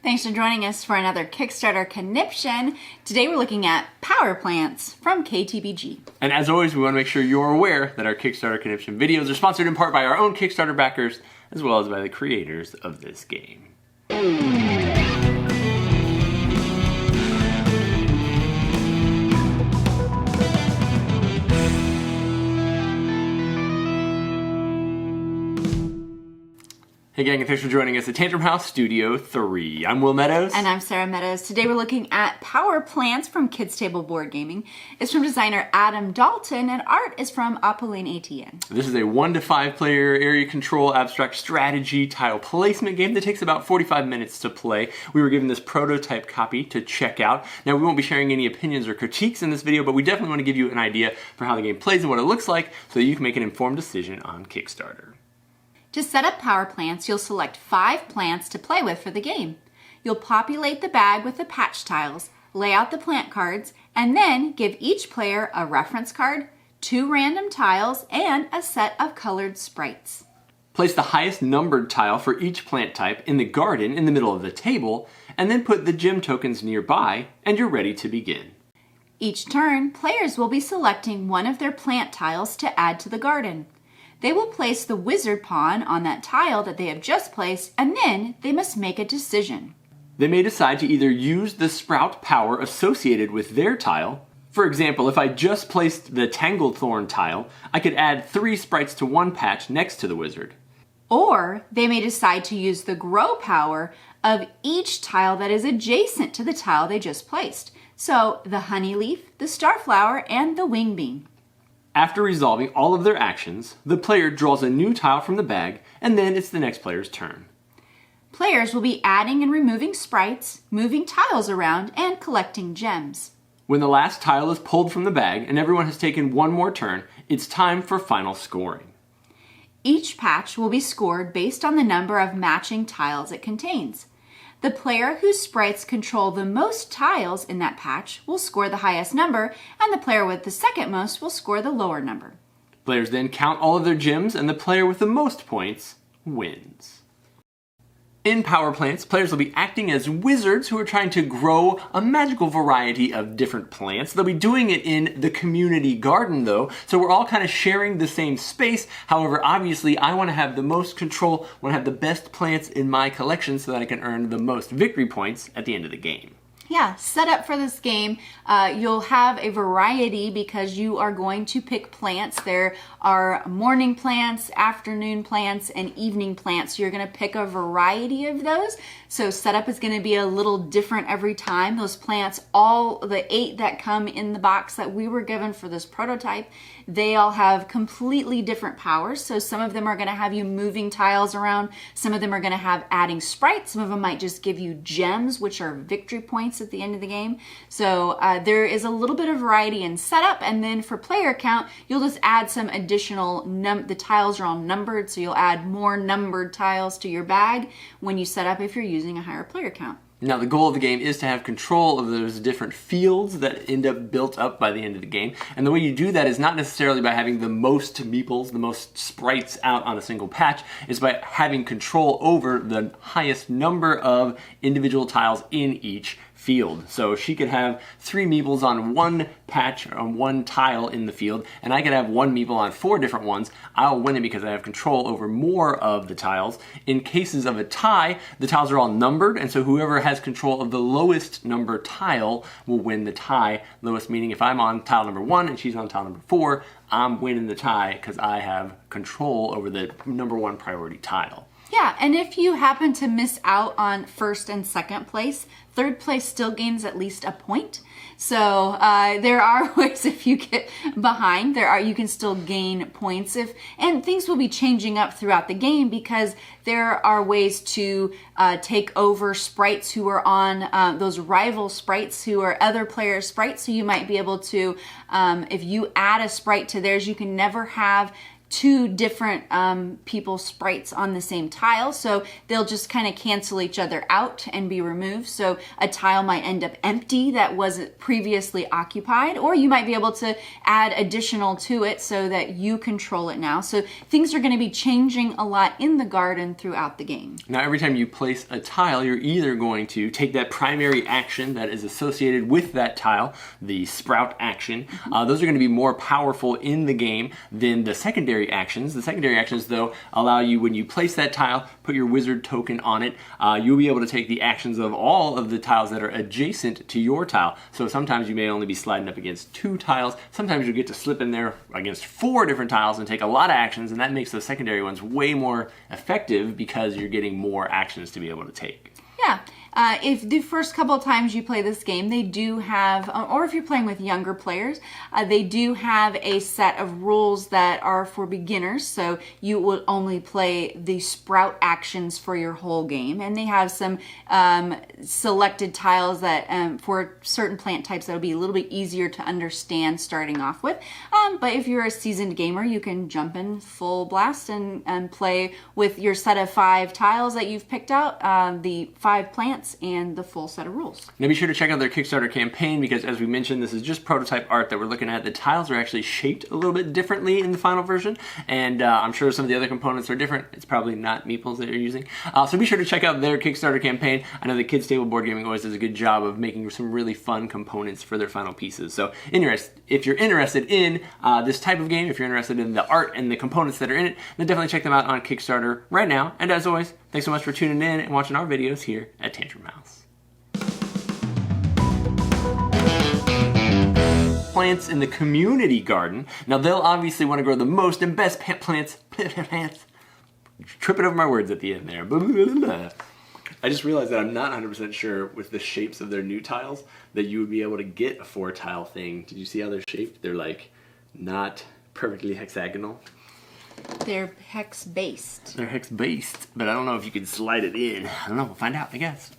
Thanks for joining us for another Kickstarter conniption. Today we're looking at power plants from Ktbg. And as always, we want to make sure you're aware that our Kickstarter conniption videos are sponsored in part by our own Kickstarter backers, as well as by the creators of this game. Hey gang, and thanks for joining us at Tantrum House Studio 3. I'm Will Meadows. And I'm Sara Meadows. Today we're looking at power plants from Kids Table Board Gaming. It's from designer Adam Dalton, and art is from Apolline Etienne. This is a 1 to 5 player area control abstract strategy tile placement game that takes about 45 minutes to play. We were given this prototype copy to check out. Now we won't be sharing any opinions or critiques in this video, but we definitely want to give you an idea for how the game plays and what it looks like so that you can make an informed decision on Kickstarter. To set up power plants, you'll select 5 plants to play with for the game. You'll populate the bag with the patch tiles, lay out the plant cards, and then give each player a reference card, 2 random tiles, and a set of colored sprites. Place the highest numbered tile for each plant type in the garden in the middle of the table, and then put the gem tokens nearby, and you're ready to begin. Each turn, players will be selecting one of their plant tiles to add to the garden. They will place the wizard pawn on that tile that they have just placed, and then they must make a decision. They may decide to either use the sprout power associated with their tile. For example, if I just placed the Tanglethorn tile, I could add 3 sprites to one patch next to the wizard. Or they may decide to use the grow power of each tile that is adjacent to the tile they just placed. So the honey leaf, the starflower, and the wing bean. After resolving all of their actions, the player draws a new tile from the bag, and then it's the next player's turn. Players will be adding and removing sprites, moving tiles around, and collecting gems. When the last tile is pulled from the bag and everyone has taken one more turn, it's time for final scoring. Each patch will be scored based on the number of matching tiles it contains. The player whose sprites control the most tiles in that patch will score the highest number, and the player with the second most will score the lower number. Players then count all of their gems, and the player with the most points wins. In power plants, players will be acting as wizards who are trying to grow a magical variety of different plants. They'll be doing it in the community garden though, so we're all kind of sharing the same space. However, obviously I want to have the most control, I want to have the best plants in my collection so that I can earn the most victory points at the end of the game. Yeah, set up for this game, you'll have a variety because you are going to pick plants. There are morning plants, afternoon plants, and evening plants. You're going to pick a variety of those. So setup is going to be a little different every time. Those plants, all the 8 that come in the box that we were given for this prototype, they all have completely different powers. So some of them are going to have you moving tiles around. Some of them are going to have adding sprites. Some of them might just give you gems, which are victory points at the end of the game. So there is a little bit of variety in setup, and then for player count, you'll just add some additional, the tiles are all numbered, so you'll add more numbered tiles to your bag when you set up if you're using a higher player count. Now the goal of the game is to have control of those different fields that end up built up by the end of the game. And the way you do that is not necessarily by having the most meeples, the most sprites out on a single patch. It's by having control over the highest number of individual tiles in each field. So she could have 3 meeples on one patch or on one tile in the field, and I could have 1 meeple on 4 different ones. I'll win it because I have control over more of the tiles. In cases of a tie, the tiles are all numbered, and so whoever has control of the lowest number tile will win the tie. Lowest meaning if I'm on tile number 1 and she's on tile number 4, I'm winning the tie because I have control over the number 1 priority tile. Yeah, and if you happen to miss out on first and second place, third place still gains at least a point. So there are ways if you get behind, you can still gain points. And things will be changing up throughout the game because there are ways to take over sprites who are on those rival sprites who are other players' sprites. So you might be able to, if you add a sprite to theirs, you can never have two different people's sprites on the same tile, so they'll just kind of cancel each other out and be removed. So a tile might end up empty that wasn't previously occupied, or you might be able to add additional to it so that you control it now. So things are going to be changing a lot in the garden throughout the game. Now every time you place a tile, you're either going to take that primary action that is associated with that tile, the sprout action. Those are going to be more powerful in the game than the secondary actions. The secondary actions, though, allow you, when you place that tile, put your wizard token on it, you'll be able to take the actions of all of the tiles that are adjacent to your tile. So sometimes you may only be sliding up against 2 tiles. Sometimes you'll get to slip in there against 4 different tiles and take a lot of actions, and that makes those secondary ones way more effective because you're getting more actions to be able to take. Yeah. If the first couple of times you play this game, they do have, or if you're playing with younger players, they do have a set of rules that are for beginners. So you will only play the sprout actions for your whole game. And they have some selected tiles that for certain plant types that'll be a little bit easier to understand starting off with. But if you're a seasoned gamer, you can jump in full blast and play with your set of 5 tiles that you've picked out, the 5 plants, and the full set of rules. Now be sure to check out their Kickstarter campaign because, as we mentioned, this is just prototype art that we're looking at. The tiles are actually shaped a little bit differently in the final version, and I'm sure some of the other components are different. It's probably not meeples that you're using. So be sure to check out their Kickstarter campaign. I know the Kids Table Board Gaming always does a good job of making some really fun components for their final pieces. So if you're interested in this type of game, if you're interested in the art and the components that are in it, then definitely check them out on Kickstarter right now. And as always, thanks so much for tuning in and watching our videos here at Tantrum House. Plants in the community garden. Now they'll obviously want to grow the most and best plants. Tripping over my words at the end there. I just realized that I'm not 100% sure with the shapes of their new tiles that you would be able to get a 4-tile thing. Did you see how they're shaped? They're like not perfectly hexagonal. They're hex-based. They're hex-based, but I don't know if you can slide it in. I don't know. We'll find out, I guess.